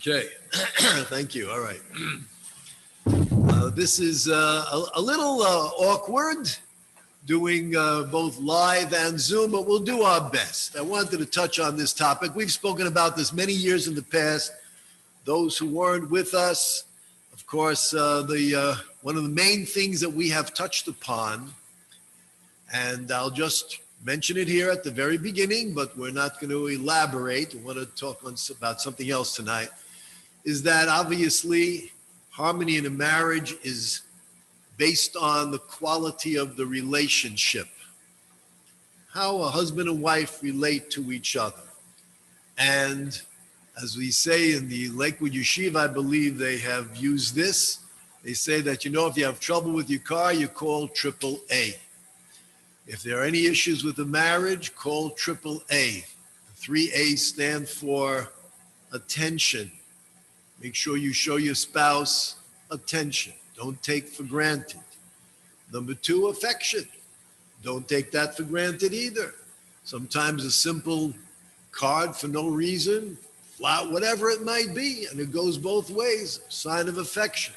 Okay, thank you. All right. This is a little awkward doing both live and Zoom, but we'll do our best. I wanted to touch on this topic. We've spoken about this many years in the past. Those who weren't with us, of course, one of the main things that we have touched upon, and I'll just mention it here at the very beginning, but we're not going to elaborate. We want to talk about something else tonight, is that obviously harmony in a marriage is based on the quality of the relationship, how a husband and wife relate to each other. And as we say in the Lakewood Yeshiva, I believe they have used this. They say that, if you have trouble with your car, you call AAA. If there are any issues with the marriage, call AAA. The 3 A's stand for attention. Make sure you show your spouse attention. Don't take for granted. Number 2, affection. Don't take that for granted either. Sometimes a simple card for no reason, whatever it might be, and it goes both ways, sign of affection.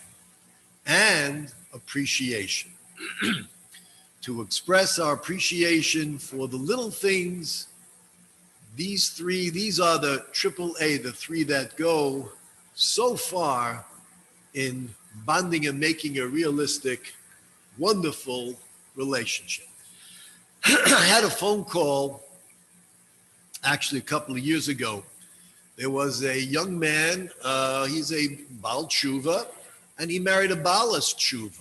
And appreciation. To express our appreciation for the little things, these are the AAA, the 3 that go so far in bonding and making a realistic, wonderful relationship. I had a phone call actually a couple of years ago. There was a young man, he's a Baal Tshuva, and he married a Baalas Tshuva.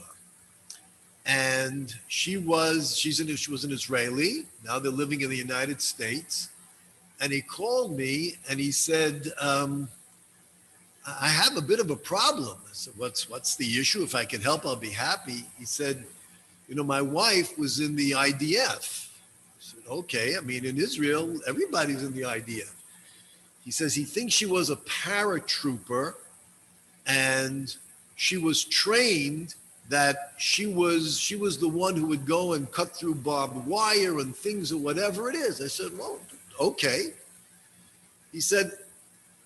And she was an Israeli. Now they're living in the United States. And he called me and he said, I have a bit of a problem. I said, what's the issue? If I can help, I'll be happy. He said, my wife was in the IDF. I said, okay. I mean, in Israel, everybody's in the IDF. He says he thinks she was a paratrooper and she was trained that she was the one who would go and cut through barbed wire and things or whatever it is. I said, well, okay. He said,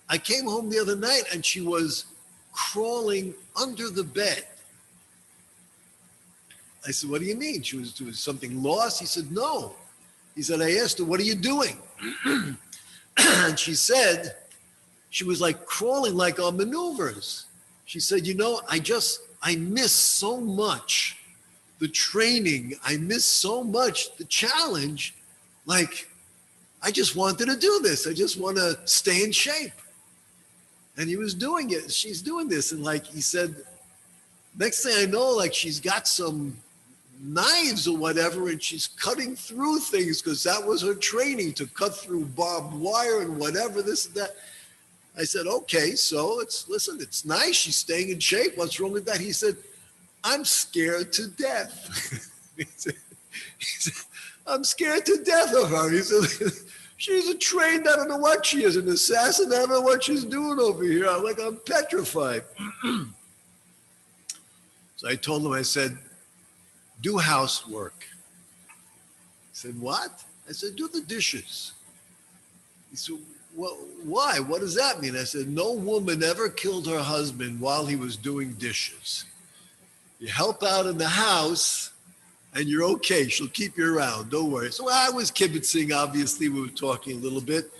I came home the other night and she was crawling under the bed. I said, what do you mean? She was doing something lost? He said, no. He said, I asked her, what are you doing? And she said, she was like crawling like on maneuvers. She said, I miss so much the training. I miss so much the challenge. Like, I just wanted to do this. I just want to stay in shape. And he was doing it. She's doing this. And like he said, next thing I know, like she's got some knives or whatever, and she's cutting through things because that was her training, to cut through barbed wire and whatever, this and that. I said, okay, so it's nice. She's staying in shape. What's wrong with that? He said, I'm scared to death. he said, I'm scared to death of her. He said, she's a trained, I don't know what she is, an assassin. I don't know what she's doing over here. I'm petrified. So I told him, I said, do housework. He said, what? I said, do the dishes. He said, well, why? What does that mean? I said, no woman ever killed her husband while he was doing dishes. You help out in the house and you're okay. She'll keep you around. Don't worry. So I was kibitzing, obviously. We were talking a little bit.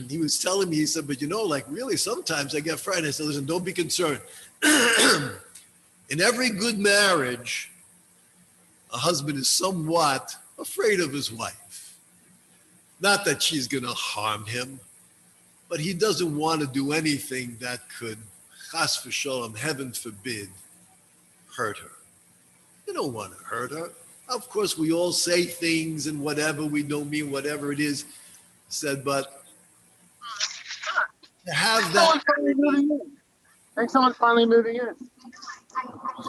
He was telling me, he said, but really sometimes I get frightened. I said, listen, don't be concerned. In every good marriage, a husband is somewhat afraid of his wife. Not that she's going to harm him, but he doesn't want to do anything that could, chas v'sholom, heaven forbid, hurt her. You don't want to hurt her. Of course, we all say things and whatever, we don't mean whatever it is said, but to have that. I think someone's finally moving in.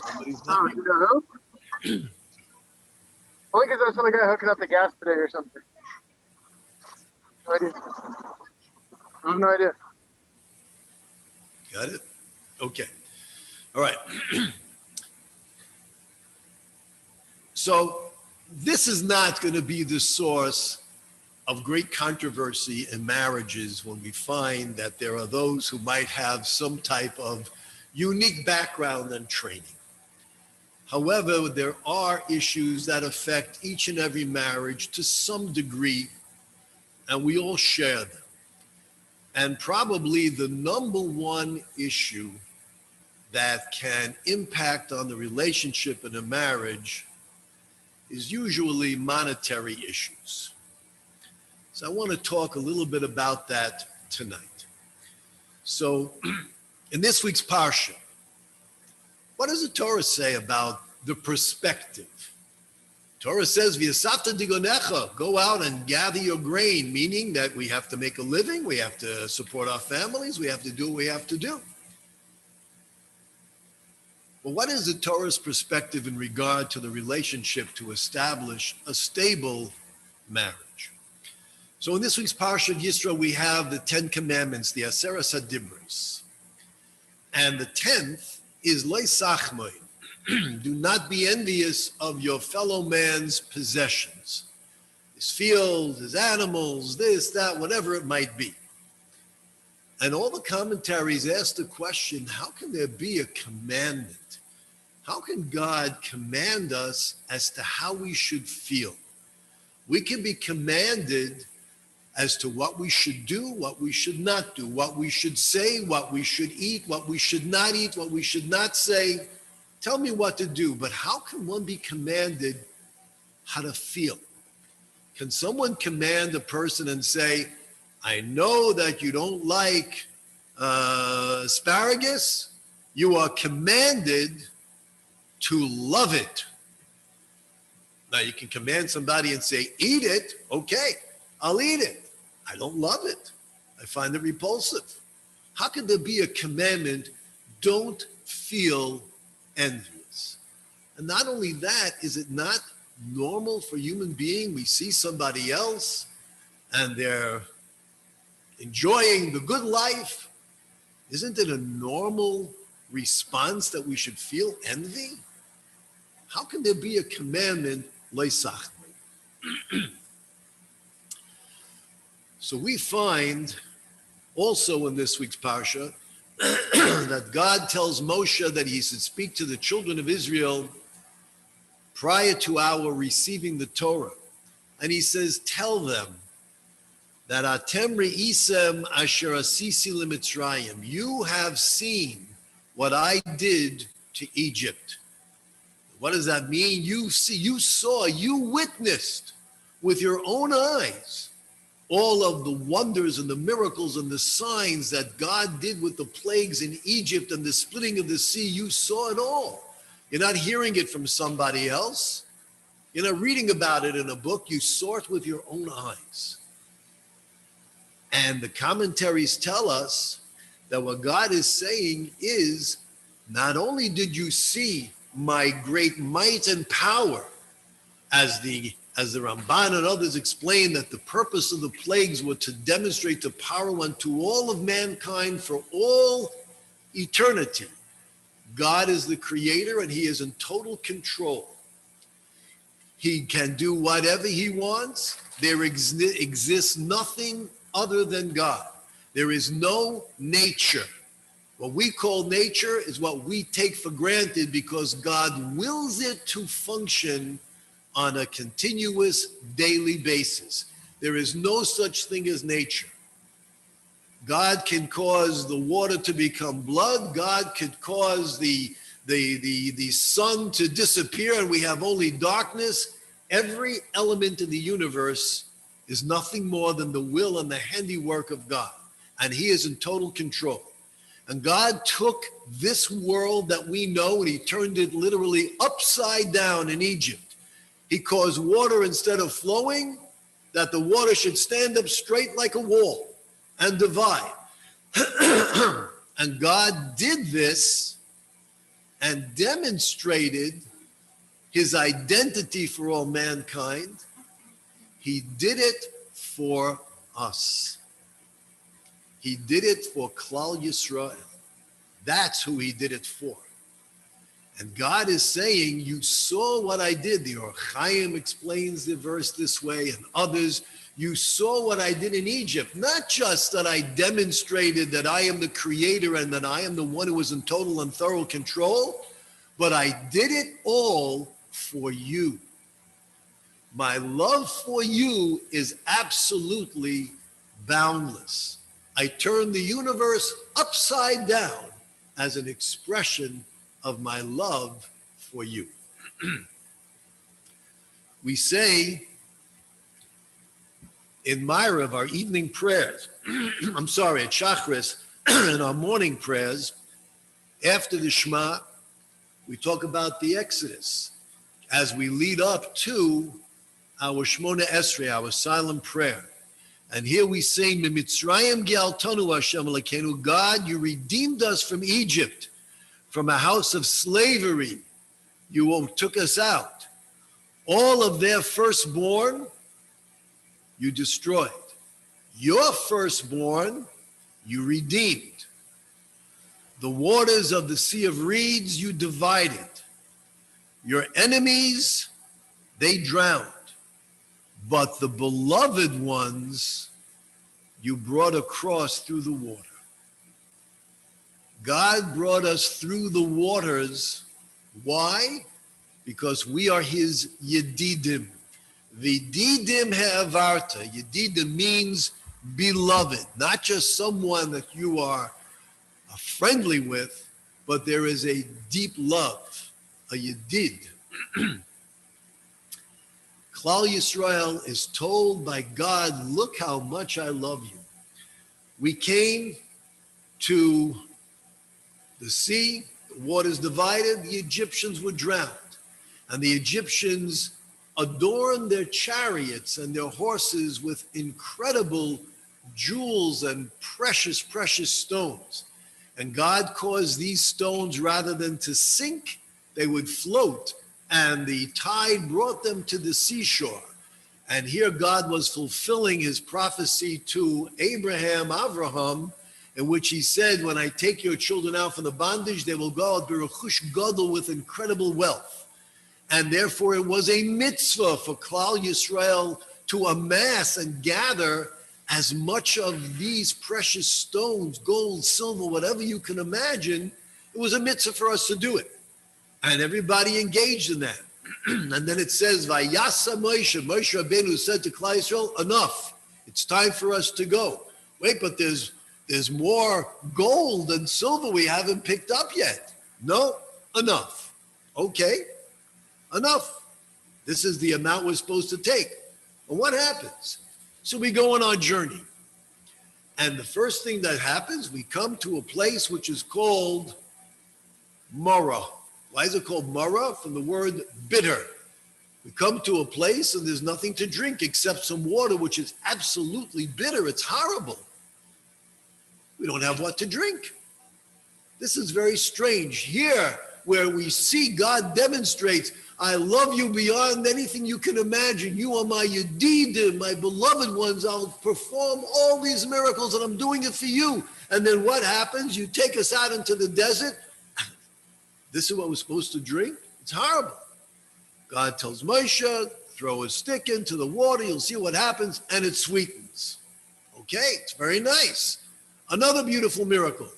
Somebody's you know who? I think there's some guy hooking up the gas today or something. No idea. I have no idea. Got it? Okay. All right. So this is not going to be the source of great controversy in marriages when we find that there are those who might have some type of unique background and training. However, there are issues that affect each and every marriage to some degree, and we all share them. And probably the number one issue that can impact on the relationship in a marriage is usually monetary issues. So I want to talk a little bit about that tonight. So in this week's Parsha, what does the Torah say about the perspective? Torah says, "V'yasafta digonecha," go out and gather your grain, meaning that we have to make a living, we have to support our families, we have to do what we have to do. But what is the Torah's perspective in regard to the relationship to establish a stable marriage? So in this week's Parsha of Yisro, we have the 10 Commandments, the Aseres HaDibros. And the 10th is Lo Sachmoi. Do not be envious of your fellow man's possessions. His fields, his animals, this, that, whatever it might be. And all the commentaries ask the question, how can there be a commandment? How can God command us as to how we should feel? We can be commanded as to what we should do, what we should not do, what we should say, what we should eat, what we should not eat, what we should not say. Tell me what to do, but how can one be commanded how to feel? Can someone command a person and say, I know that you don't like asparagus, you are commanded to love it. Now you can command somebody and say, eat it, okay, I'll eat it. I don't love it. I find it repulsive. How could there be a commandment, don't feel envious? And not only that, is it not normal for a human being? We see somebody else and they're enjoying the good life. Isn't it a normal response that we should feel envy? How can there be a commandment, Lo Sachmoi? So we find also in this week's Parsha that God tells Moshe that he should speak to the children of Israel prior to our receiving the Torah. And he says, tell them that Atem re'isem asher asisi limitzrayim. You have seen what I did to Egypt. What does that mean? You saw, you witnessed with your own eyes all of the wonders and the miracles and the signs that God did with the plagues in Egypt and the splitting of the sea. You saw it all. You're not hearing it from somebody else. You're not reading about it in a book. You saw it with your own eyes. And the commentaries tell us that what God is saying is, not only did you see my great might and power, as the Ramban and others explain that the purpose of the plagues were to demonstrate the power unto all of mankind for all eternity. God is the creator and he is in total control. He can do whatever he wants. There exists nothing other than God. There is no nature. What we call nature is what we take for granted because God wills it to function on a continuous daily basis. There is no such thing as nature. God can cause the water to become blood. God could cause the sun to disappear and we have only darkness. Every element in the universe is nothing more than the will and the handiwork of God. And he is in total control. And God took this world that we know and he turned it literally upside down in Egypt. He caused water instead of flowing, that the water should stand up straight like a wall and divide. And God did this and demonstrated his identity for all mankind. He did it for us. He did it for Klal Yisrael. That's who he did it for. And God is saying, you saw what I did. The Or Chaim explains the verse this way, and others. You saw what I did in Egypt. Not just that I demonstrated that I am the creator and that I am the one who is in total and thorough control, but I did it all for you. My love for you is absolutely boundless. I turned the universe upside down as an expression of my love for you. We say in Myrav, our evening prayers, at Shachris, in our morning prayers, after the Shema, we talk about the Exodus as we lead up to our Shmona Esrei, our silent prayer. And here we sing, Mitzrayim Ge'altanu Hashem Elokeinu, God, you redeemed us from Egypt, from a house of slavery. You took us out. All of their firstborn, you destroyed. Your firstborn, you redeemed. The waters of the Sea of Reeds, you divided. Your enemies, they drowned. But the beloved ones, you brought across through the water. God brought us through the waters. Why? Because we are his Yedidim. V'didim ha'avarta. Yedidim means beloved, not just someone that you are friendly with, but there is a deep love, a Yedid. Klal Yisrael is told by God, look how much I love you. We came to the sea, the waters divided, the Egyptians were drowned. And the Egyptians adorned their chariots and their horses with incredible jewels and precious, precious stones. And God caused these stones, rather than to sink, they would float. And the tide brought them to the seashore. And here God was fulfilling his prophecy to Avraham, in which he said, when I take your children out from the bondage, they will go out b'rechush gadol, with incredible wealth. And therefore it was a mitzvah for Klal Yisrael to amass and gather as much of these precious stones, gold, silver, whatever you can imagine. It was a mitzvah for us to do it. And everybody engaged in that. And then it says, Vayasa Moshe, Moshe Rabbeinu said to Klal Yisrael, enough, it's time for us to go. Wait, but there's more gold and silver we haven't picked up yet. No, enough. Okay, enough. This is the amount we're supposed to take. And what happens? So we go on our journey. And the first thing that happens, we come to a place which is called Marah. Why is it called Marah? From the word bitter. We come to a place and there's nothing to drink except some water, which is absolutely bitter. It's horrible. We don't have what to drink. This is very strange. Here, where we see God demonstrates, I love you beyond anything you can imagine. You are my Yedidim, my beloved ones. I'll perform all these miracles and I'm doing it for you. And then what happens? You take us out into the desert. This is what we're supposed to drink? It's horrible. God tells Moshe, throw a stick into the water, you'll see what happens, and it sweetens. Okay, it's very nice. Another beautiful miracle.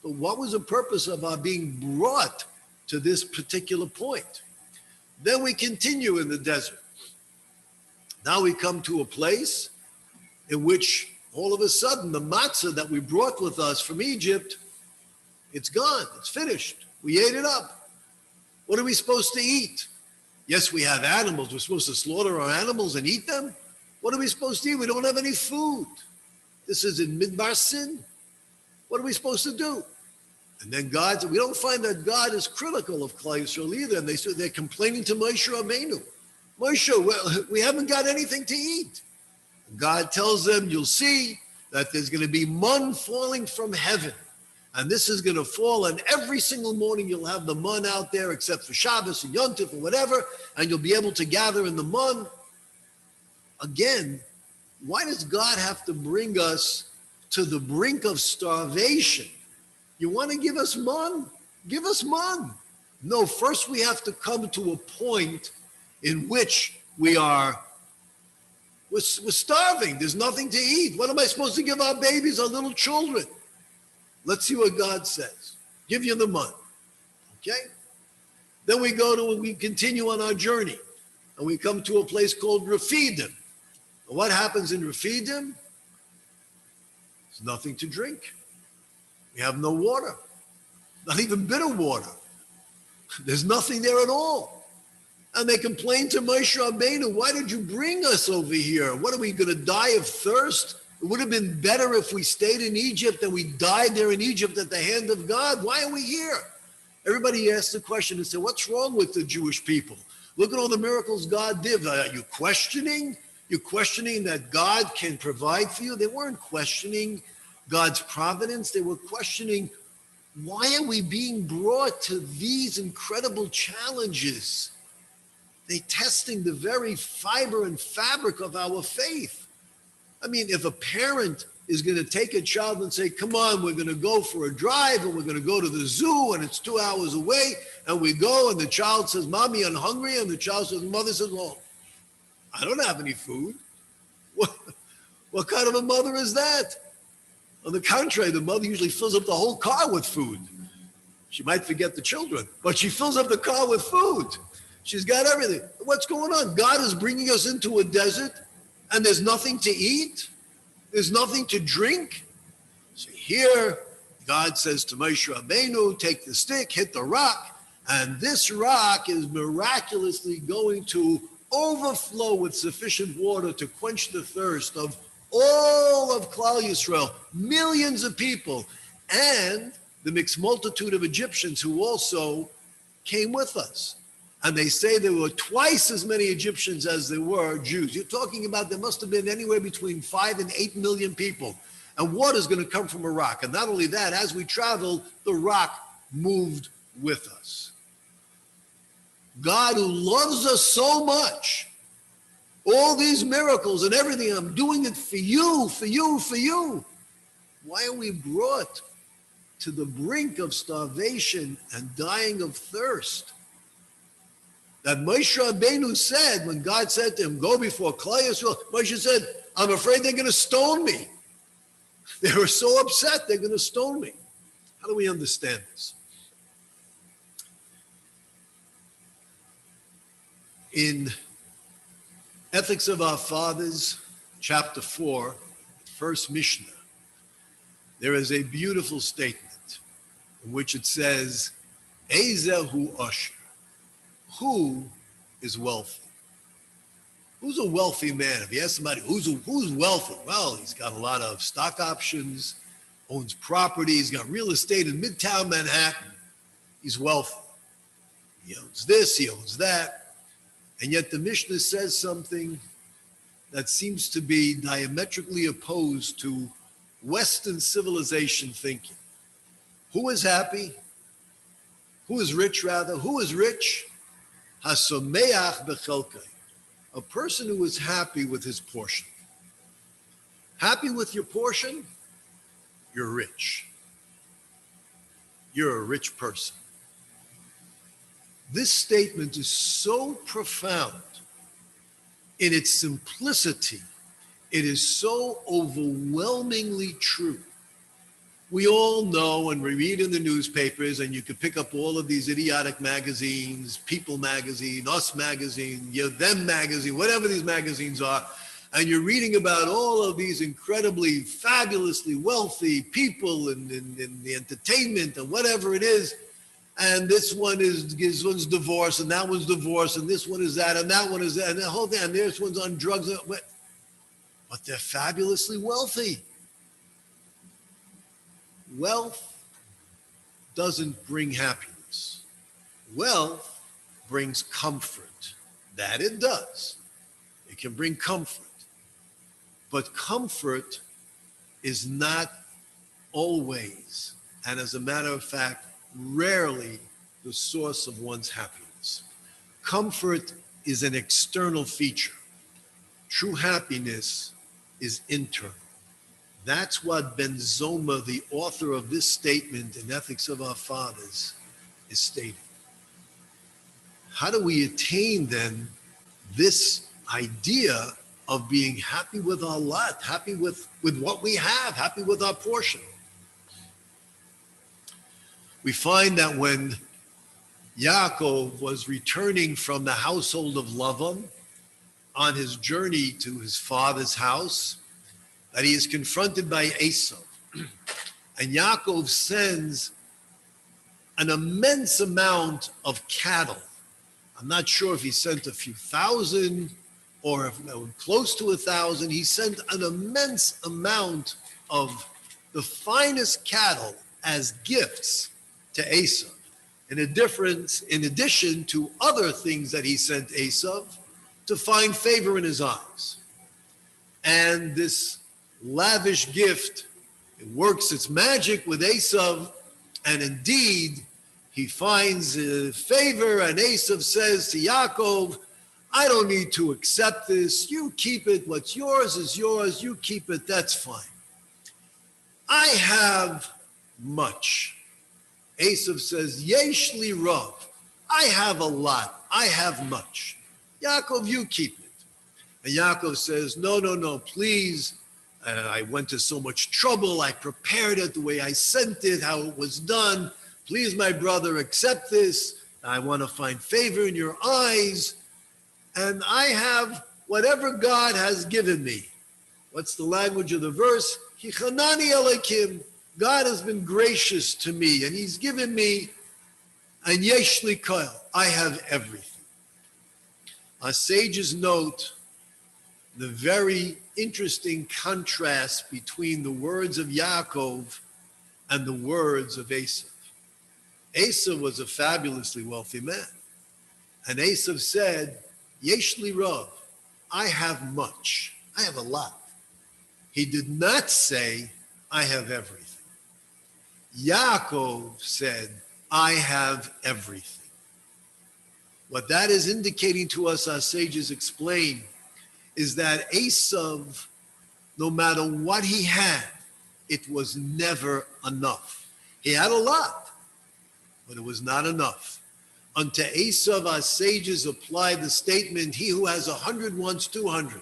But what was the purpose of our being brought to this particular point? Then we continue in the desert. Now we come to a place in which all of a sudden the matzah that we brought with us from Egypt, it's gone, it's finished. We ate it up. What are we supposed to eat? Yes, we have animals. We're supposed to slaughter our animals and eat them. What are we supposed to eat? We don't have any food. This is in Midbar Sin. What are we supposed to do? And then God, we don't find that God is critical of Klal Yisrael either. And they're complaining to Moshe Rabbeinu. Moshe, well, we haven't got anything to eat. And God tells them, you'll see that there's going to be mun falling from heaven. And this is going to fall, and every single morning you'll have the mun out there, except for Shabbos and Yom Tov or whatever, and you'll be able to gather in the mun. Again, why does God have to bring us to the brink of starvation? You want to give us mun? Give us mun. No, first we have to come to a point in which we're starving. There's nothing to eat. What am I supposed to give our babies, our little children? Let's see what God says. Give you the money. Okay? Then we continue on our journey. And we come to a place called Refidim. And what happens in Refidim? There's nothing to drink. We have no water. Not even bitter water. There's nothing there at all. And they complain to Moshe Rabbeinu, why did you bring us over here? What, are we going to die of thirst? It would have been better if we stayed in Egypt and we died there in Egypt at the hand of God. Why are we here? Everybody asks the question and says, what's wrong with the Jewish people? Look at all the miracles God did. Are you questioning? You're questioning that God can provide for you? They weren't questioning God's providence. They were questioning, why are we being brought to these incredible challenges? They're testing the very fiber and fabric of our faith. I mean, if a parent is going to take a child and say, come on, we're going to go for a drive and we're going to go to the zoo and it's 2 hours away, and we go and the child says, Mommy, I'm hungry, and the child says, mother says, well, I don't have any food. What kind of a mother is that? On the contrary, the mother usually fills up the whole car with food. She might forget the children, but she fills up the car with food. She's got everything. What's going on? God is bringing us into a desert and there's nothing to eat. There's nothing to drink. So here, God says to Moshe Rabbeinu, take the stick, hit the rock, and this rock is miraculously going to overflow with sufficient water to quench the thirst of all of Klal Yisrael, millions of people, and the mixed multitude of Egyptians who also came with us. And they say there were twice as many Egyptians as there were Jews. You're talking about there must have been anywhere between 5 and 8 million people. And water is going to come from a rock. And not only that, as we traveled, the rock moved with us. God, who loves us so much, all these miracles and everything, I'm doing it for you, for you, for you. Why are we brought to the brink of starvation and dying of thirst? That Moshe Rabbeinu said, when God said to him, go before Klal Yisrael, Moshe said, I'm afraid they're going to stone me. They were so upset, they're going to stone me. How do we understand this? In Ethics of Our Fathers, chapter 4, first Mishnah, there is a beautiful statement in which it says, Ezehu Osher. Who is wealthy? Who's a wealthy man? If you ask somebody who's wealthy, well, he's got a lot of stock options, owns property, he's got real estate in Midtown Manhattan. He's wealthy. He owns this, he owns that. And yet the Mishnah says something that seems to be diametrically opposed to Western civilization thinking. Who is happy? Who is rich, rather? Who is rich? Hasomeach bechelkai, a person who is happy with his portion. Happy with your portion? You're rich. You're a rich person. This statement is so profound in its simplicity. It is so overwhelmingly true. We all know, and we read in the newspapers, and you can pick up all of these idiotic magazines, People magazine, Us magazine, Them magazine, whatever these magazines are, and you're reading about all of these incredibly, fabulously wealthy people in the entertainment and whatever it is, and this one's divorced, and that one's divorced, and this one is that, and that one is that, and the whole thing, and this one's on drugs, but they're fabulously wealthy. Wealth doesn't bring happiness. Wealth brings comfort. That it does. It can bring comfort. But comfort is not always, and as a matter of fact, rarely the source of one's happiness. Comfort is an external feature. True happiness is internal. That's what Ben Zoma, the author of this statement in Ethics of Our Fathers, is stating. How do we attain then this idea of being happy with our lot, happy with what we have, happy with our portion? We find that when Yaakov was returning from the household of Lavan on his journey to his father's house, that he is confronted by Esau. And Yaakov sends an immense amount of cattle. I'm not sure if he sent a few thousand or if close to 1,000. He sent an immense amount of the finest cattle as gifts to Esau. In addition to other things that he sent Esau to find favor in his eyes. And this lavish gift, it works its magic with Esau, and indeed, he finds favor, and Esau says to Yaakov, I don't need to accept this. You keep it. What's yours is yours. You keep it. That's fine. I have much. Esau says, Yesh li rav. I have a lot. I have much. Yaakov, you keep it. And Yaakov says, no, please. I went to so much trouble. I prepared it the way I sent it, how it was done. Please, my brother, accept this. I want to find favor in your eyes. And I have whatever God has given me. What's the language of the verse? Ki chanani alekim. God has been gracious to me, and he's given me, and yesh li kol. I have everything. Our sages note the very interesting contrast between the words of Yaakov and the words of Esau. Esau was a fabulously wealthy man. And Esau said, Yesh li rav, I have much. I have a lot. He did not say, I have everything. Yaakov said, I have everything. What that is indicating to us, our sages explain, is that Esau, no matter what he had, it was never enough. He had a lot, but it was not enough. Unto Esau, our sages applied the statement, he who has 100 wants 200.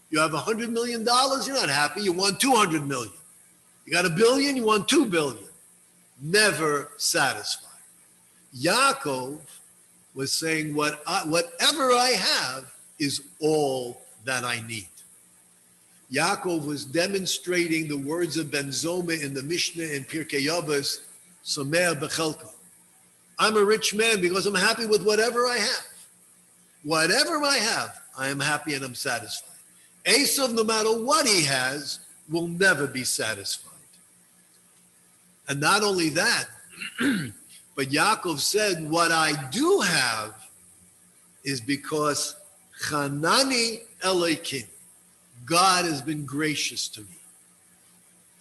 You have $100 million, you're not happy, you want 200 million. You got $1 billion, you want 2 billion. Never satisfied. Yaakov was saying, whatever I have is all that I need. Yaakov was demonstrating the words of Ben Zoma in the Mishnah in Pirkei Avos, Someh Bechelko. I'm a rich man because I'm happy with whatever I have. Whatever I have, I am happy and I'm satisfied. Esau, no matter what he has, will never be satisfied. And not only that, but Yaakov said, what I do have is because Chanani Elokim, God has been gracious to me.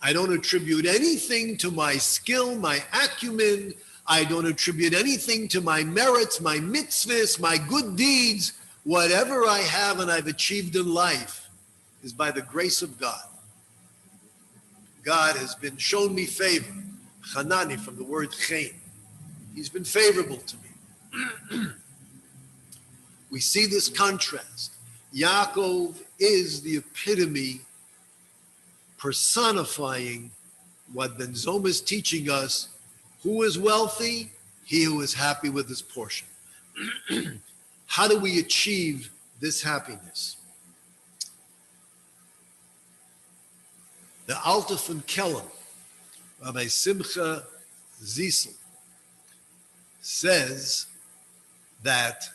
I don't attribute anything to my skill, my acumen. I don't attribute anything to my merits, my mitzvahs, my good deeds. Whatever I have and I've achieved in life is by the grace of God. God has been shown me favor. Chanani, from the word chen. He's been favorable to me. We see this contrast. Yaakov is the epitome personifying what Ben Zoma is teaching us. Who is wealthy? He who is happy with his portion. How do we achieve this happiness? The Alter von Kelm, Rabbi Simcha Zisel, says that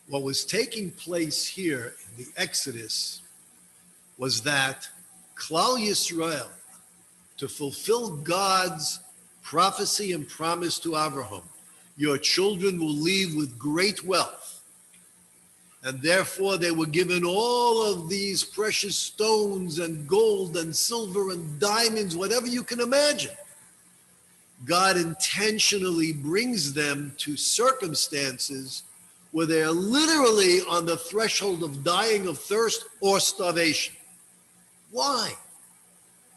what was taking place here in the Exodus was that Klal Yisrael, to fulfill God's prophecy and promise to Abraham, your children will leave with great wealth. And therefore they were given all of these precious stones and gold and silver and diamonds, whatever you can imagine. God intentionally brings them to circumstances where they are literally on the threshold of dying of thirst or starvation. Why?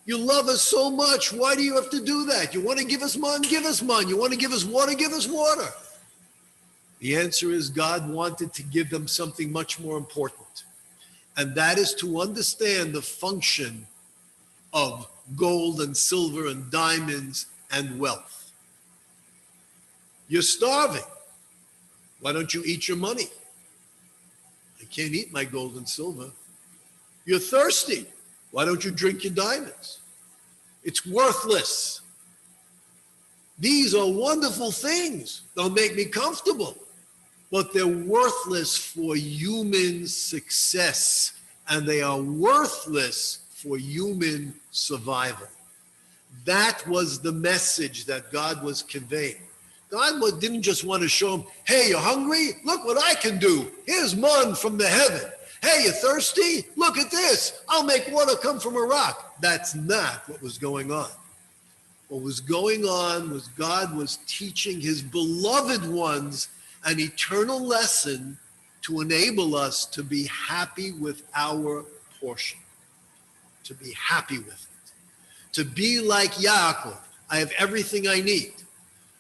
You love us so much. Why do you have to do that? You want to give us man? Give us man. You want to give us water? Give us water. The answer is God wanted to give them something much more important. And that is to understand the function of gold and silver and diamonds and wealth. You're starving. Why don't you eat your money? I can't eat my gold and silver. You're thirsty. Why don't you drink your diamonds? It's worthless. These are wonderful things. They'll make me comfortable, but they're worthless for human success, and they are worthless for human survival. That was the message that God was conveying. God didn't just want to show them, hey, you're hungry? Look what I can do. Here's man from the heaven. Hey, you're thirsty? Look at this. I'll make water come from a rock. That's not what was going on. What was going on was God was teaching his beloved ones an eternal lesson to enable us to be happy with our portion, to be happy with it, to be like Yaakov. I have everything I need.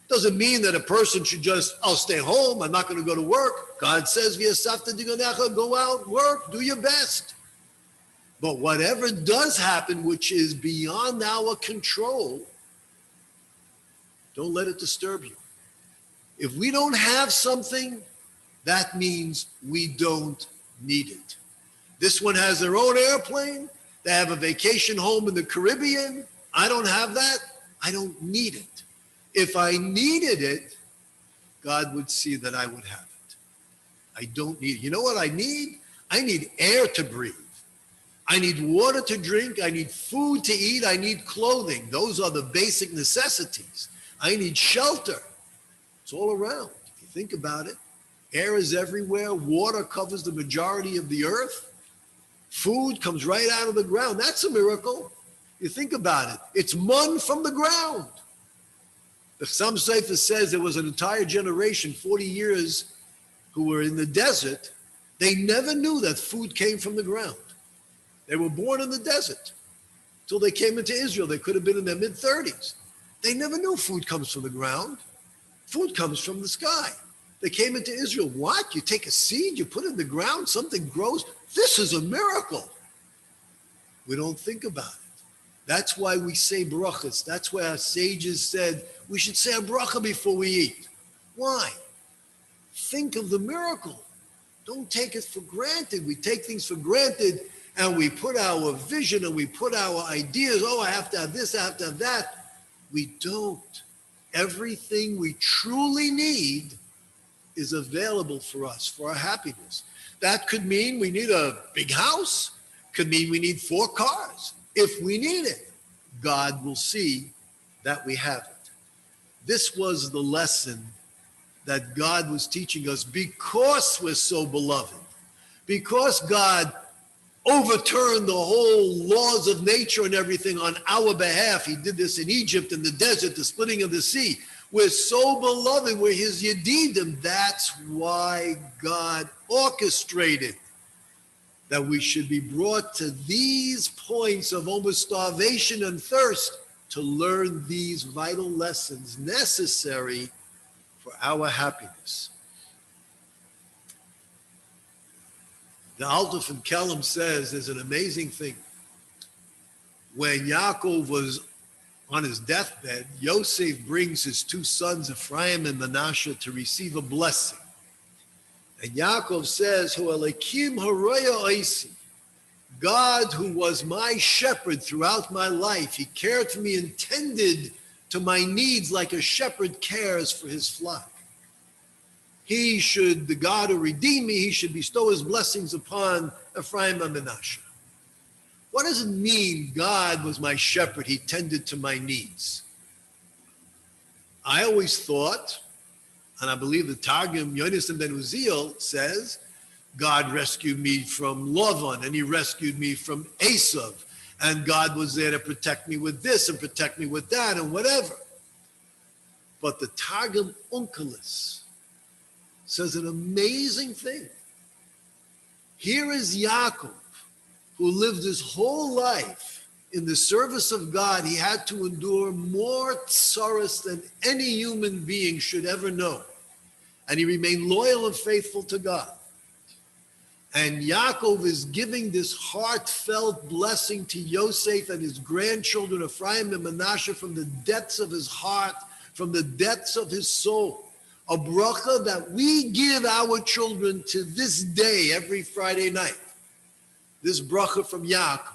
Doesn't mean that a person should just, I'll stay home, I'm not going to go to work. God says, go out, work, do your best. But whatever does happen, which is beyond our control, don't let it disturb you. If we don't have something, that means we don't need it. This one has their own airplane. They have a vacation home in the Caribbean. I don't have that. I don't need it. If I needed it, God would see that I would have it. I don't need it. You know what I need? I need air to breathe. I need water to drink. I need food to eat. I need clothing. Those are the basic necessities. I need shelter. It's all around. If you think about it, air is everywhere. Water covers the majority of the earth. Food comes right out of the ground. That's a miracle. You think about it. It's mun from the ground. The Sam Sefer says there was an entire generation, 40 years, who were in the desert. They never knew that food came from the ground. They were born in the desert until they came into Israel. They could have been in their mid-30s. They never knew food comes from the ground. Food comes from the sky. They came into Israel. What? You take a seed, you put it in the ground, something grows? This is a miracle. We don't think about it. That's why we say brachas. That's why our sages said we should say a bracha before we eat. Why? Think of the miracle. Don't take it for granted. We take things for granted and we put our vision and we put our ideas, oh, I have to have this, I have to have that. We don't. Everything we truly need is available for us, for our happiness. That could mean we need a big house, could mean we need 4 cars. If we need it, God will see that we have it. This was the lesson that God was teaching us because we're so beloved, because God overturned the whole laws of nature and everything on our behalf. He did this in Egypt, in the desert, the splitting of the sea. We're so beloved, we're his Yedidim. That's why God orchestrated that we should be brought to these points of almost starvation and thirst to learn these vital lessons necessary for our happiness. The Alter from Kelm says there's an amazing thing. When Yaakov was on his deathbed, Yosef brings his 2 sons, Ephraim and Manasseh, to receive a blessing. And Yaakov says, Ho'elekim haroya oisi, God who was my shepherd throughout my life, he cared for me and tended to my needs like a shepherd cares for his flock. The God who redeemed me, he should bestow his blessings upon Ephraim and Manasseh. What does it mean, God was my shepherd, he tended to my needs? I always thought, and I believe the Targum, Yonasan ben Uziel, says, God rescued me from Lavan, and he rescued me from Esav, and God was there to protect me with this and protect me with that and whatever. But the Targum Onkelos says an amazing thing. Here is Yaakov, who lived his whole life in the service of God. He had to endure more tsaros than any human being should ever know. and he remained loyal and faithful to God. And Yaakov is giving this heartfelt blessing to Yosef and his grandchildren, Ephraim and Manasseh, from the depths of his heart, from the depths of his soul. A bracha that we give our children to this day, every Friday night. This bracha from Yaakov.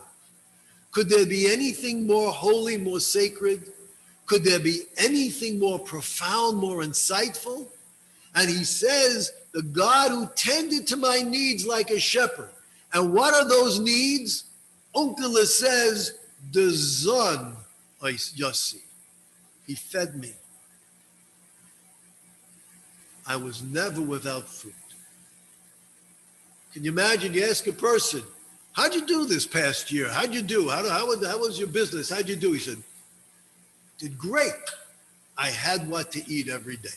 Could there be anything more holy, more sacred? Could there be anything more profound, more insightful? And he says, the God who tended to my needs like a shepherd. And what are those needs? Onkelos says, the zon Yossi. He fed me. I was never without food. Can you imagine? You ask a person, how'd you do this past year? How'd you do? How was your business? How'd you do? He said, did great. I had what to eat every day.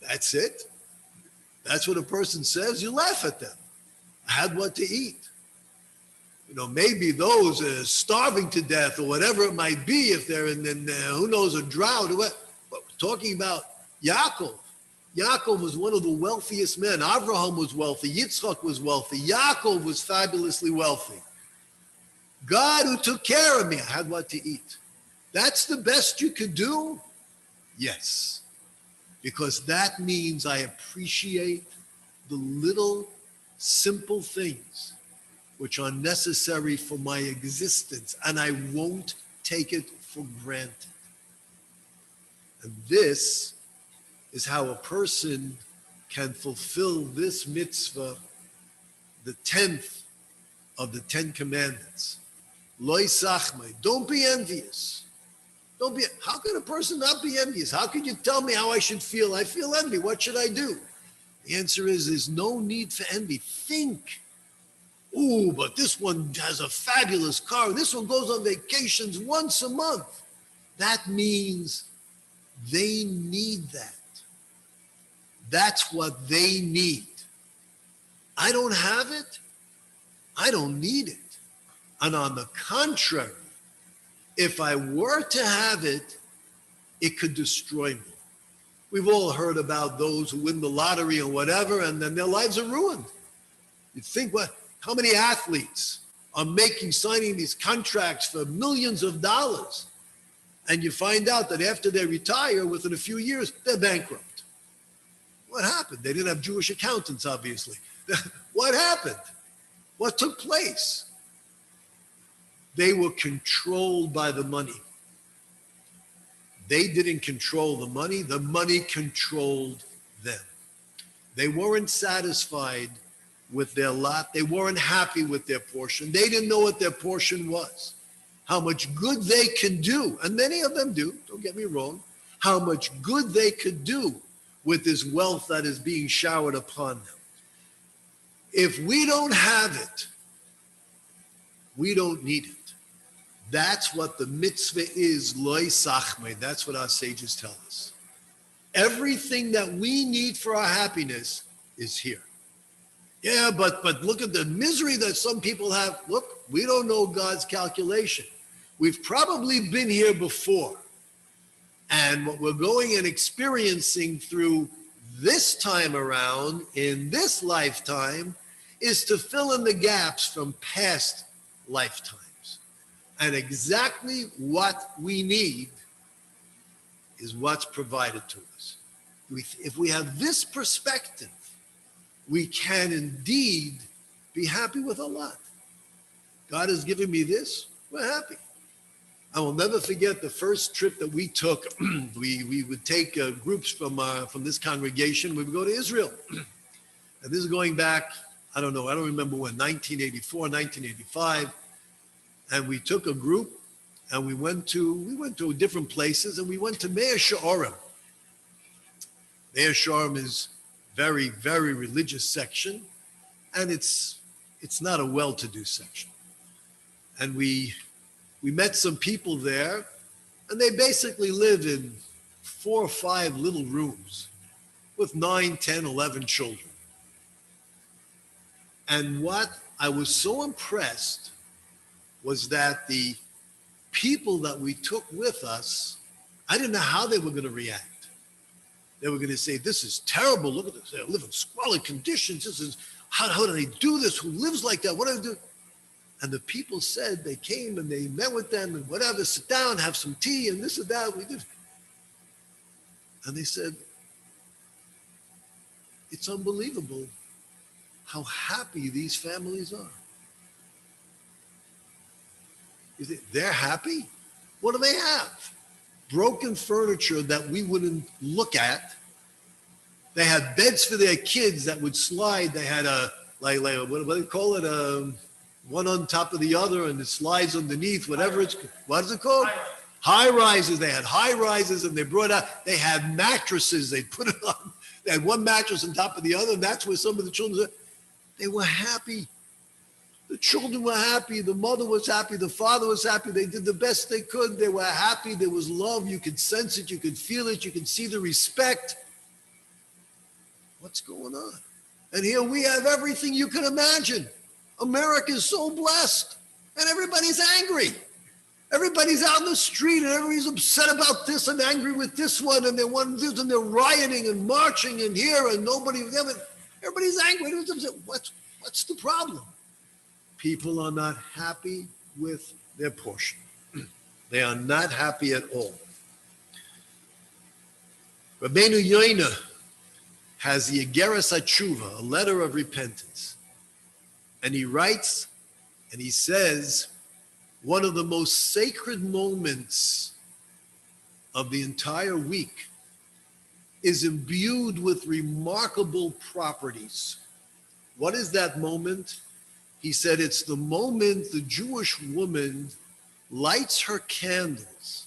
That's it. That's what a person says. You laugh at them. I had what to eat. You know, maybe those are starving to death or whatever it might be, if they're in, who knows, a drought or what. But we're talking about Yaakov. Yaakov was one of the wealthiest men. Abraham was wealthy. Yitzchak was wealthy. Yaakov was fabulously wealthy. God who took care of me. I had what to eat. That's the best you could do? Yes. Because that means I appreciate the little simple things which are necessary for my existence, and I won't take it for granted. And this is how a person can fulfill this mitzvah, the 10th of the 10 commandments. Lo yisachmai, don't be envious. How can a person not be envious? How can you tell me how I should feel? I feel envy. What should I do? The answer is, there's no need for envy. Think, ooh, but this one has a fabulous car. This one goes on vacations once a month. That means they need that. That's what they need. I don't have it. I don't need it. And on the contrary, if I were to have it, it could destroy me. We've all heard about those who win the lottery or whatever, and then their lives are ruined. You think, how many athletes are signing these contracts for millions of dollars, and you find out that after they retire, within a few years, they're bankrupt. What happened? They didn't have Jewish accountants, obviously. What happened? What took place? They were controlled by the money. They didn't control the money controlled them. They weren't satisfied with their lot. They weren't happy with their portion. They didn't know what their portion was, how much good they can do, and many of them do, don't get me wrong, how much good they could do with this wealth that is being showered upon them. If we don't have it, we don't need it. That's what the mitzvah is, lo yisachmei. That's what our sages tell us. Everything that we need for our happiness is here. Yeah, but look at the misery that some people have. Look, we don't know God's calculation. We've probably been here before. And what we're going and experiencing through this time around, in this lifetime, is to fill in the gaps from past lifetimes. And exactly what we need is what's provided to us. If we have this perspective, we can indeed be happy with a lot. God has given me this, we're happy. I will never forget the first trip that we took. we would take groups from this congregation. We would go to Israel. And this is going back, I don't remember when, 1984, 1985. And we took a group and we went to different places, and we went to Mea She'arim. Mea She'arim is very, very religious section, and it's not a well-to-do section. And we met some people there, and they basically live in 4 or 5 little rooms with 9, 10, 11 children. And what I was so impressed was that the people that we took with us, I didn't know how they were going to react. They were going to say, this is terrible. Look at this. They live in squalid conditions. This is, how do they do this? Who lives like that? What do they do? And the people said, they came and they met with them and whatever, sit down, have some tea and this and that. We did. And they said, it's unbelievable how happy these families are. You think they're happy? What do they have? Broken furniture that we wouldn't look at. They had beds for their kids that would slide. They had what do they call it? One on top of the other and it slides underneath, whatever it's, what is it called? High rises. They had high rises and they brought out, they had mattresses. They put it on, they had one mattress on top of the other and that's where some of the children, they were happy. The children were happy. The mother was happy. The father was happy. They did the best they could. They were happy. There was love. You could sense it. You could feel it. You could see the respect. What's going on? And here we have everything you can imagine. America is so blessed. And everybody's angry. Everybody's out in the street and everybody's upset about this and angry with this one. And they want this and they're rioting and marching and here and everybody's angry. What's the problem? People are not happy with their portion. They are not happy at all. Rabbeinu Yoina has the Igeres HaTshuva, a letter of repentance. And he writes, and he says, one of the most sacred moments of the entire week is imbued with remarkable properties. What is that moment? He said it's the moment the Jewish woman lights her candles,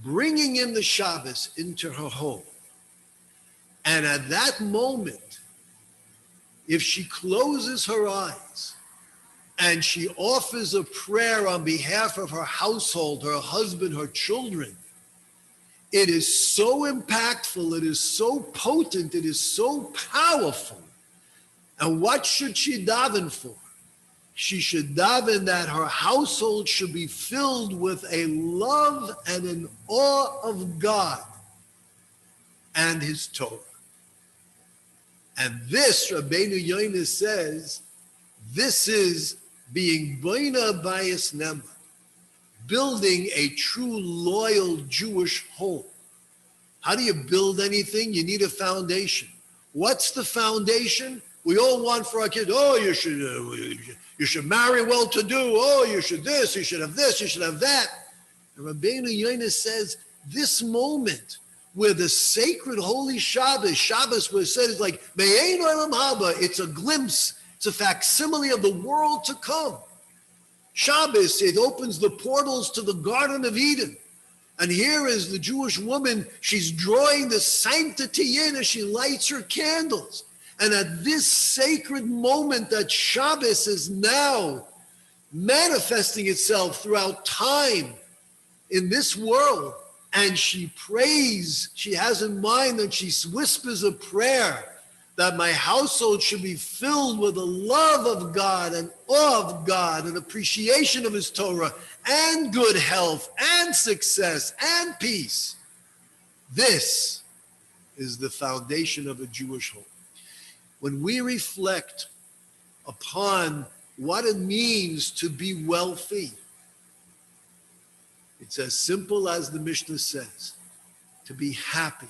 bringing in the Shabbos into her home. And at that moment, if she closes her eyes and she offers a prayer on behalf of her household, her husband, her children, it is so impactful, it is so potent, it is so powerful. And what should she daven for? She should daven that her household should be filled with a love and an awe of God and his Torah. And this, Rabbeinu Yoina says, this is being Boina Bayis Nema, building a true loyal Jewish home. How do you build anything? You need a foundation. What's the foundation? We all want for our kids, oh, you should marry well-to-do. Oh, you should this, you should have this, you should have that. And Rabbeinu Yoina says, this moment where the sacred holy Shabbos was said is like, Me'ein Olam Haba, it's a glimpse, it's a facsimile of the world to come. Shabbos, it opens the portals to the Garden of Eden. And here is the Jewish woman, she's drawing the sanctity in as she lights her candles. And at this sacred moment that Shabbos is now manifesting itself throughout time in this world, and she prays, she has in mind that she whispers a prayer that my household should be filled with the love of God and awe of God and appreciation of his Torah and good health and success and peace. This is the foundation of a Jewish home. When we reflect upon what it means to be wealthy, it's as simple as the Mishnah says, to be happy,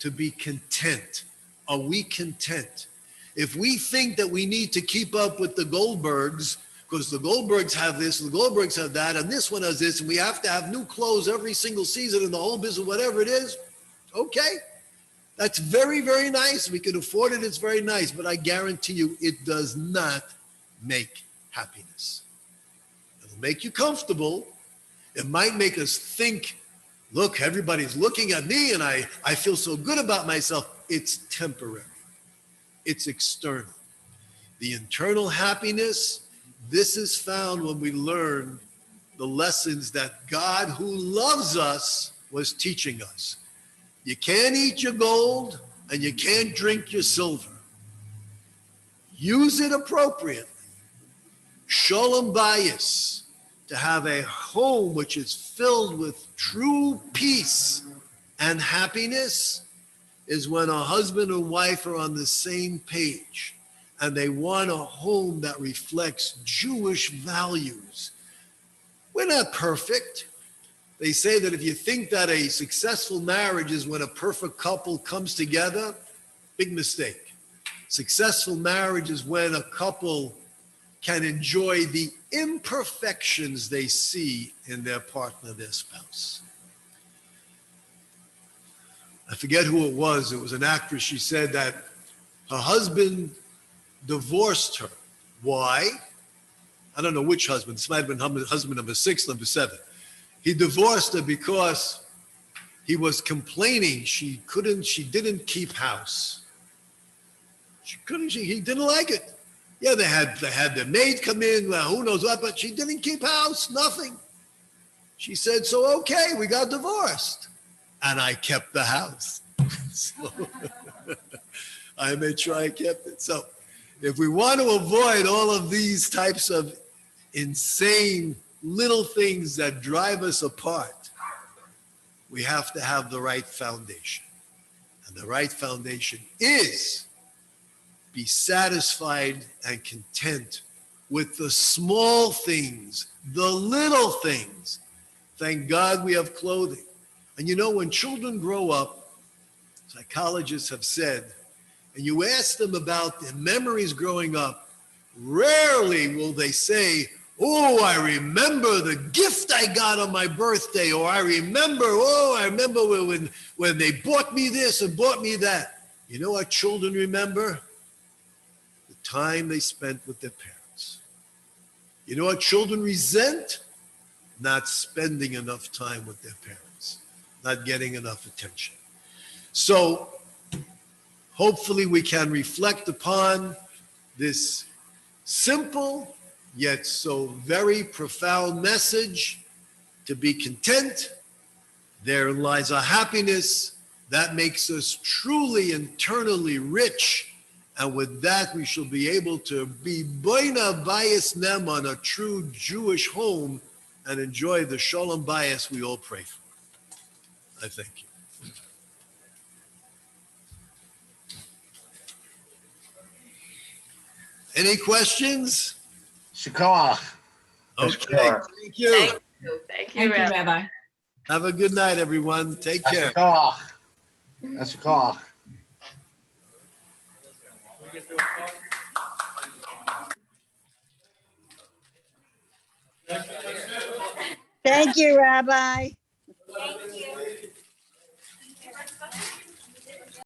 to be content. Are we content? If we think that we need to keep up with the Goldbergs, because the Goldbergs have this, the Goldbergs have that, and this one has this, and we have to have new clothes every single season in the whole business, whatever it is, okay. That's very, very nice. We can afford it. It's very nice. But I guarantee you, it does not make happiness. It'll make you comfortable. It might make us think, look, everybody's looking at me and I feel so good about myself. It's temporary. It's external. The internal happiness, this is found when we learn the lessons that God, who loves us, was teaching us. You can't eat your gold and you can't drink your silver. Use it appropriately. Shalom Bayis, to have a home which is filled with true peace And happiness is when a husband and wife are on the same page and they want a home that reflects Jewish values. We're not perfect. They say that if you think that a successful marriage is when a perfect couple comes together, big mistake. Successful marriage is when a couple can enjoy the imperfections they see in their partner, their spouse. I forget who it was. It was an actress. She said that her husband divorced her. Why? I don't know which husband. This might have been husband number 6, number 7. He divorced her because he was complaining she didn't keep house. He didn't like it. Yeah, they had the maid come in, who knows what, but she didn't keep house, nothing. She said, so okay, we got divorced. And I kept the house. So I made sure I kept it. So if we want to avoid all of these types of insane little things that drive us apart, we have to have the right foundation. And the right foundation is be satisfied and content with the small things, the little things. Thank God we have clothing. And you know, when children grow up, psychologists have said, and you ask them about their memories growing up, rarely will they say, oh, I remember the gift I got on my birthday, or I remember when they bought me this and bought me that. You know what children remember? The time they spent with their parents. You know what children resent? Not spending enough time with their parents, not getting enough attention. So hopefully we can reflect upon this simple yet so very profound message to be content. Therein lies our happiness. That makes us truly internally rich. And with that, we shall be able to be Boina Bayis Nem on a true Jewish home and enjoy the Shalom Bayis we all pray for. I thank you. Any questions? Shikoach. Okay, thank you. Thank you, Rabbi. Have a good night, everyone. Take care. Shikoach. Shikoach. Thank you, Rabbi.